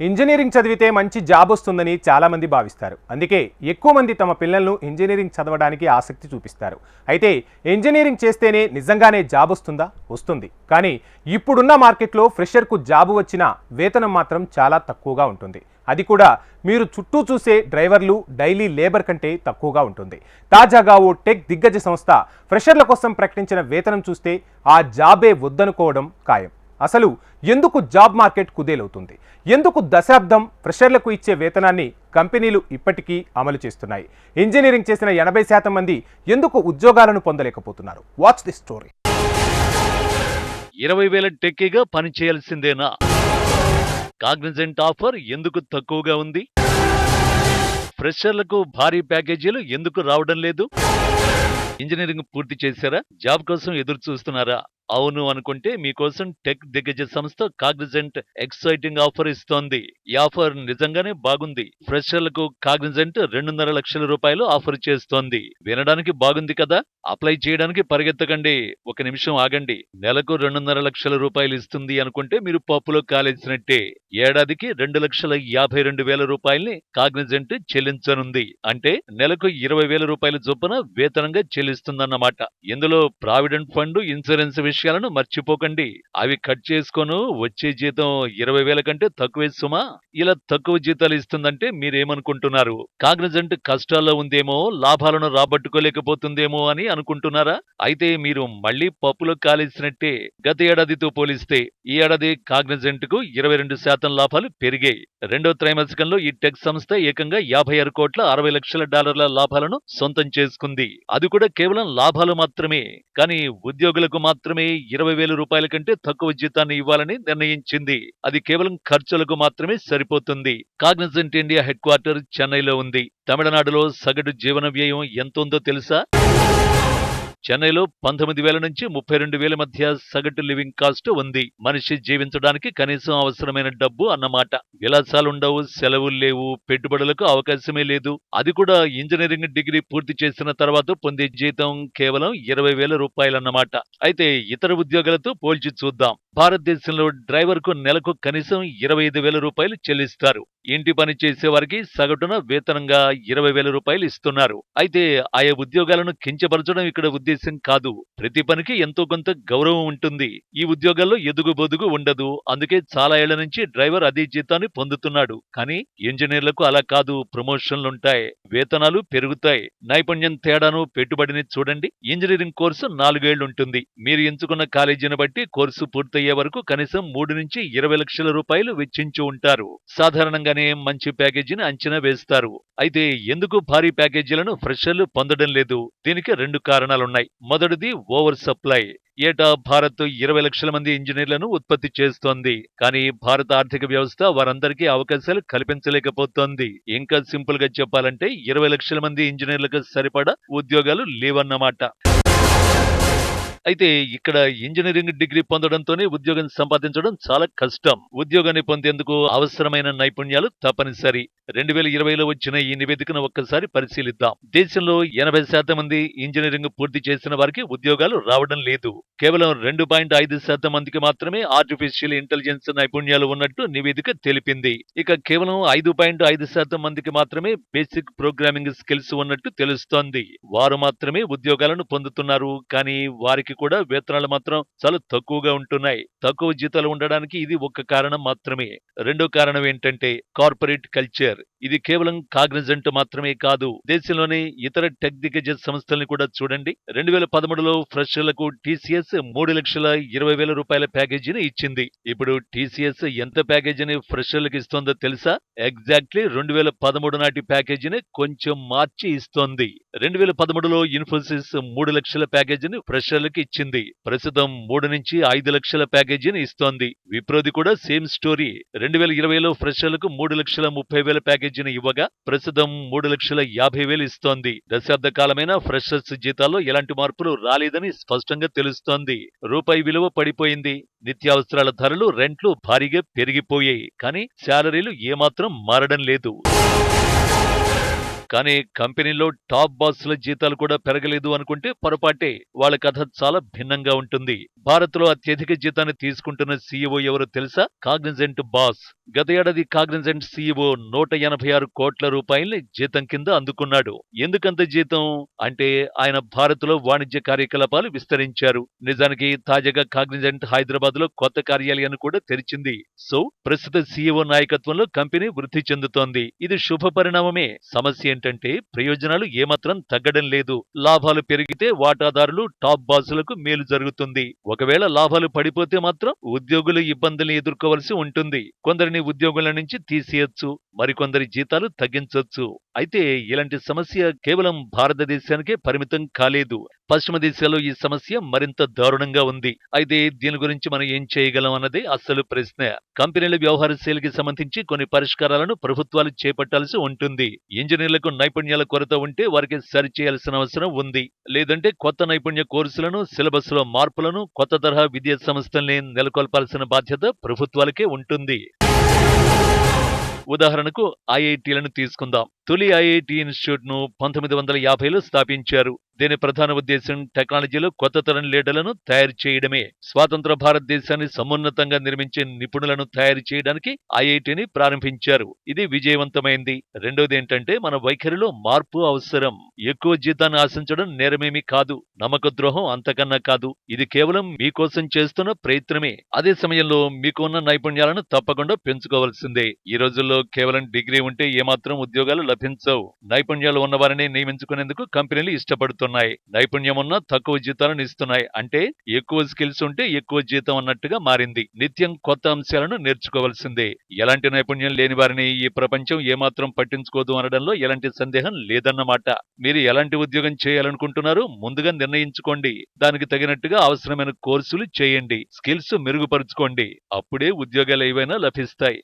Engineering చదివితే మంచి job వస్తుందని చాలామంది భావిస్తారు. అందుకే ఎక్కువ మంది తమ పిల్లలను ఇంజనీరింగ్ చదవడానికి ఆసక్తి చూపిస్తారు. అయితే ఇంజనీరింగ్ చేస్తేనే నిజంగానే జాబ్ వస్తుందా? వస్తుంది. కానీ ఇప్పుడున్న మార్కెట్లో ఫ్రెషర్కు జాబ్ వచ్చినా వేతనం మాత్రం చాలా తక్కువగా ఉంటుంది. అది కూడా మీరు చుట్టూ చూసే డ్రైవర్లు, డైలీ లేబర్ కంటే తక్కువగా ఉంటుంది. తాజాగా ఓ టెక్ దిగ్గజ సంస్థ ఫ్రెషర్ల కోసం ప్రకటించిన వేతనం చూస్తే ఆ జాబే వద్దనుకోవడం ఖాయం. అసలు ఎందుకు జాబ్ మార్కెట్ కుదేలవుతుంది? ఎందుకు దశాబ్దం ఫ్రెషర్లకు ఇచ్చే వేతనాన్ని కంపెనీలు ఇప్పటికీ అమలు చేస్తున్నాయి? ఇంజనీరింగ్ చేసిన 80% మంది ఎందుకు ఉద్యోగాలను పొందలేకపోతున్నారు? Watch the story. 20,000 టెక్కీగా పనిచేయాల్సిందేనా? కాగ్నిజెంట్ ఆఫర్ ఎందుకు తక్కువగా ఉంది? ఫ్రెషర్లకు భారీ ప్యాకేజీలు ఎందుకు రావడం లేదు? ఇంజనీరింగ్ పూర్తి చేశారా? జాబ్ కోసం ఎదురు చూస్తున్నారా? అవును అనుకుంటే మీకోసం టెక్ దిగ్గజ సంస్థ కాగ్నిజెంట్ ఎక్సైటింగ్ ఆఫర్ ఇస్తోంది. ఈ ఆఫర్ నిజంగానే బాగుంది. ఫ్రెషర్లకు కాగ్నిజెంట్ 2.5 లక్షల రూపాయలు ఆఫర్ చేస్తోంది. వినడానికి బాగుంది కదా? అప్లై చేయడానికి పరిగెత్తకండి, ఒక నిమిషం ఆగండి. నెలకు 2.5 లక్షల రూపాయలు ఇస్తుంది అనుకుంటే మీరు పప్పులో కాలేసినట్టే. ఏడాదికి 2,52,000 రూపాయల్ని కాగ్నిజెంట్ చెల్లించనుంది. అంటే నెలకు 20,000 రూపాయల చొప్పున వేతనంగా చెల్లిస్తుందన్నమాట. ఇందులో ప్రావిడెంట్ ఫండ్, ఇన్సూరెన్స్ విషయాలను మర్చిపోకండి. అవి కట్ చేసుకోను వచ్చే జీతం 20,000 కంటే తక్కువే సుమా. ఇలా తక్కువ జీతాలు ఇస్తుందంటే మీరేమనుకుంటున్నారు? కాగ్నిజెంట్ కష్టాల్లో ఉందేమో, లాభాలను రాబట్టుకోలేకపోతుందేమో అని అనుకుంటున్నారా? అయితే మీరు మళ్లీ పప్పులో కాలేసినట్టే. గత ఏడాదితో పోలిస్తే ఈ ఏడాది కాగ్నిజెంట్ కు 22% లాభాలు పెరిగాయి. రెండో త్రైమాసికంలో ఈ టెక్ సంస్థ ఏకంగా 56 కోట్ల 60 లక్షల డాలర్ల లాభాలను సొంతం చేసుకుంది. అది కూడా కేవలం లాభాలు మాత్రమే. కానీ ఉద్యోగులకు మాత్రమే 20,000 రూపాయల కంటే తక్కువ జీతాన్ని ఇవ్వాలని నిర్ణయించింది. అది కేవలం ఖర్చులకు మాత్రమే సరిపోతుంది. కాగ్నిజెంట్ ఇండియా హెడ్ క్వార్టర్ చెన్నైలో ఉంది. తమిళనాడులో సగటు జీవన వ్యయం ఎంతుందో తెలుసా? చెన్నైలో 19,000 నుంచి 32,000 మధ్య సగటు లివింగ్ కాస్ట్ ఉంది. మనిషి జీవించడానికి కనీసం అవసరమైన డబ్బు అన్నమాట. విలాసాలుండవు, సెలవులు లేవు, పెట్టుబడులకు అవకాశమే లేదు. అది కూడా ఇంజనీరింగ్ డిగ్రీ పూర్తి చేసిన తర్వాత పొందే జీతం కేవలం 20,000 రూపాయలన్నమాట. అయితే ఇతర ఉద్యోగాలతో పోల్చి చూద్దాం. భారతదేశంలో డ్రైవర్ కు నెలకు కనీసం 25,000 రూపాయలు చెల్లిస్తారు. ఇంటి పని చేసేవారికి సగటున వేతనంగా 20,000 రూపాయలు ఇస్తున్నారు. అయితే ఆయా ఉద్యోగాలను కించపరచడం ఇక్కడ ఉద్దేశం కాదు. ప్రతి పనికి ఎంతో కొంత గౌరవం ఉంటుంది. ఈ ఉద్యోగాల్లో ఎదుగు బొదుగు ఉండదు. అందుకే చాలా ఏళ్ల నుంచి డ్రైవర్ అదే జీతాన్ని పొందుతున్నాడు. కానీ ఇంజనీర్లకు అలా కాదు. ప్రమోషన్లుంటాయి, వేతనాలు పెరుగుతాయి. నైపుణ్యం తేడాను, పెట్టుబడిని చూడండి. ఇంజనీరింగ్ కోర్సు 4 ఏళ్లు ఉంటుంది. మీరు ఎంచుకున్న కాలేజీని బట్టి కోర్సు పూర్తయ్యే వరకు కనీసం 3 నుంచి 20 లక్షల రూపాయలు వెచ్చించి ఉంటారు. సాధారణంగానే మంచి ప్యాకేజీని అంచనా వేస్తారు. అయితే ఎందుకు భారీ ప్యాకేజీలను ఫ్రెషర్లు పొందడం లేదు? దీనికి 2 కారణాలున్నాయి. మొదటిది ఓవర్ సప్లై. ఏటా భారత్ 20 లక్షల మంది ఇంజనీర్లను ఉత్పత్తి చేస్తోంది. కానీ భారత ఆర్థిక వ్యవస్థ వారందరికీ అవకాశాలు కల్పించలేకపోతోంది. ఇంకా సింపుల్ గా చెప్పాలంటే 20 లక్షల మంది ఇంజనీర్లకు సరిపడా ఉద్యోగాలు లేవన్నమాట. అయితే ఇక్కడ ఇంజనీరింగ్ డిగ్రీ పొందడంతోనే ఉద్యోగం సంపాదించడం చాలా కష్టం. ఉద్యోగాన్ని పొందేందుకు అవసరమైన నైపుణ్యాలు తప్పనిసరి. 2020లో వచ్చిన ఈ నివేదికను ఒక్కసారి పరిశీలిద్దాం. దేశంలో 80% మంది ఇంజనీరింగ్ పూర్తి చేసిన వారికి ఉద్యోగాలు రావడం లేదు. కేవలం 2.5% మందికి మాత్రమే ఆర్టిఫిషియల్ ఇంటెలిజెన్స్ నైపుణ్యాలు ఉన్నట్టు నివేదిక తెలిపింది. ఇక కేవలం 5.5% మందికి మాత్రమే బేసిక్ ప్రోగ్రామింగ్ స్కిల్స్ ఉన్నట్టు తెలుస్తోంది. వారు మాత్రమే ఉద్యోగాలను పొందుతున్నారు. కానీ వారికి కూడా వేతనాలు మాత్రం చాలా తక్కువగా ఉంటున్నాయి. తక్కువ జీతాలు ఉండడానికి ఇది ఒక కారణం మాత్రమే. రెండో కారణం ఏంటంటే కార్పొరేట్ కల్చర్. ఇది కేవలం కాగ్నిజెంట్ మాత్రమే కాదు, దేశంలోని ఇతర టెక్ దిగ్గజ సంస్థల్ని కూడా చూడండి. 2013లో ఫ్రెషర్లకు టీసీఎస్ 3,20,000 రూపాయల ప్యాకేజీని ఇచ్చింది. ఇప్పుడు టీసీఎస్ ఎంత ప్యాకేజీని ఫ్రెషర్లకు ఇస్తోందో తెలుసా? ఎగ్జాక్ట్లీ 2013 నాటి ప్యాకేజీని కొంచెం మార్చి ఇస్తోంది. 2013లో ఇన్ఫోసిస్ 3 లక్షల ప్యాకేజీని ఫ్రెషర్లకు ఇచ్చింది. ప్రస్తుతం 3 నుంచి 5 లక్షల ప్యాకేజీని ఇస్తోంది. విప్రోది కూడా సేమ్ స్టోరీ. 2020లో ఫ్రెషర్లకు 3,30,000 ప్యాకేజీని ఇవ్వగా ప్రస్తుతం 3,50,000 ఇస్తోంది. దశాబ్ద కాలమైన ఫ్రెషర్స్ జీతాల్లో ఎలాంటి మార్పులు రాలేదని స్పష్టంగా తెలుస్తోంది. రూపాయి విలువ పడిపోయింది. నిత్యావసరాల ధరలు, రెంట్లు భారీగా పెరిగిపోయాయి. కానీ శాలరీలు ఏమాత్రం మారడం లేదు. కానీ కంపెనీలో టాప్ బాస్ల జీతాలు కూడా పెరగలేదు అనుకుంటే పొరపాటే. వాళ్ళ కథ చాలా భిన్నంగా ఉంటుంది. భారత్లో అత్యధిక జీతాన్ని తీసుకుంటున్న సీఈఓ ఎవరో తెలుసా? కాగ్నిజెంట్ బాస్ గత ఏడాది కాగ్నిజెంట్ సీఈఓ 186 కోట్ల రూపాయల్ని జీతం కింద అందుకున్నాడు. ఎందుకంత జీతం అంటే ఆయన భారత్లో వాణిజ్య కార్యకలాపాలు విస్తరించారు. నిజానికి తాజాగా కాగ్నిజెంట్ హైదరాబాద్ లో కొత్త కార్యాలయాన్ని కూడా తెరిచింది. సో ప్రస్తుత సీఈఓ నాయకత్వంలో కంపెనీ వృద్ధి చెందుతోంది. ఇది శుభ పరిణామమే. సమస్య ఏంటంటే ప్రయోజనాలు ఏమాత్రం తగ్గడం లేదు. లాభాలు పెరిగితే వాటాదారులు టాప్ బాసులకు మేలు జరుగుతుంది. ఒకవేళ లాభాలు పడిపోతే మాత్రం ఉద్యోగులు ఇబ్బందులు ఎదుర్కోవలసి ఉంటుంది. కొందరిని ఉద్యోగుల నుంచి తీసేయొచ్చు, మరికొందరి జీతాలు తగ్గించొచ్చు. అయితే ఇలాంటి సమస్య కేవలం భారతదేశానికే పరిమితం కాలేదు. పశ్చిమ దేశాల్లో ఈ సమస్య మరింత దారుణంగా ఉంది. అయితే దీని గురించి మనం ఏం చేయగలం అన్నదే అసలు ప్రశ్న. కంపెనీల వ్యవహార శైలికి సంబంధించి కొన్ని పరిష్కారాలను ప్రభుత్వాలు చేపట్టాల్సి ఉంటుంది. ఇంజనీర్లకు నైపుణ్యాల కొరత ఉంటే వారికి సరిచేయాల్సిన అవసరం ఉంది. లేదంటే కొత్త నైపుణ్య కోర్సులను, సిలబస్ లో మార్పులను, కొత్త తరహా విద్యా సంస్థల్ని నెలకొల్పాల్సిన బాధ్యత ప్రభుత్వాలకే ఉంటుంది. ఉదాహరణకు ఐఐటీలను తీసుకుందాం. తొలి ఐఐటి ఇన్స్టిట్యూట్ ను 1950లో స్థాపించారు. దీని ప్రధాన ఉద్దేశం టెక్నాలజీలో కొత్త తరం లీడర్లను తయారు చేయడమే. స్వాతంత్ర భారతదేశాన్ని సమున్నతంగా నిర్మించే నిపుణులను తయారు చేయడానికి ఐఐటిని ప్రారంభించారు. ఇది విజయవంతమైంది. రెండోది ఏంటంటే మన వైఖరిలో మార్పు అవసరం. ఎక్కువ జీతాన్ని ఆశించడం నేరమేమీ కాదు, నమ్మక ద్రోహం అంతకన్నా కాదు. ఇది కేవలం మీకోసం చేస్తున్న ప్రయత్నమే. అదే సమయంలో మీకు ఉన్న నైపుణ్యాలను తప్పకుండా పెంచుకోవాల్సిందే. ఈ రోజుల్లో కేవలం డిగ్రీ ఉంటే ఏమాత్రం ఉద్యోగాలు లభించవు. నైపుణ్యాలు ఉన్నవారిని నియమించుకునేందుకు కంపెనీలు ఇష్టపడుతున్నాయి. నైపుణ్యం ఉన్న తక్కువ జీతాలను ఇస్తున్నాయి. అంటే ఎక్కువ స్కిల్స్ ఉంటే ఎక్కువ జీతం అన్నట్టుగా మారింది. నిత్యం కొత్త అంశాలను నేర్చుకోవాల్సిందే. ఎలాంటి నైపుణ్యం లేని వారిని ఈ ప్రపంచం ఏమాత్రం పట్టించుకోదు అనడంలో ఎలాంటి సందేహం లేదన్నమాట. మీరు ఎలాంటి ఉద్యోగం చేయాలనుకుంటున్నారో ముందుగా నిర్ణయించుకోండి. దానికి తగినట్టుగా అవసరమైన కోర్సులు చేయండి. స్కిల్స్ మెరుగుపరుచుకోండి. అప్పుడే ఉద్యోగాలు ఏవైనా లభిస్తాయి.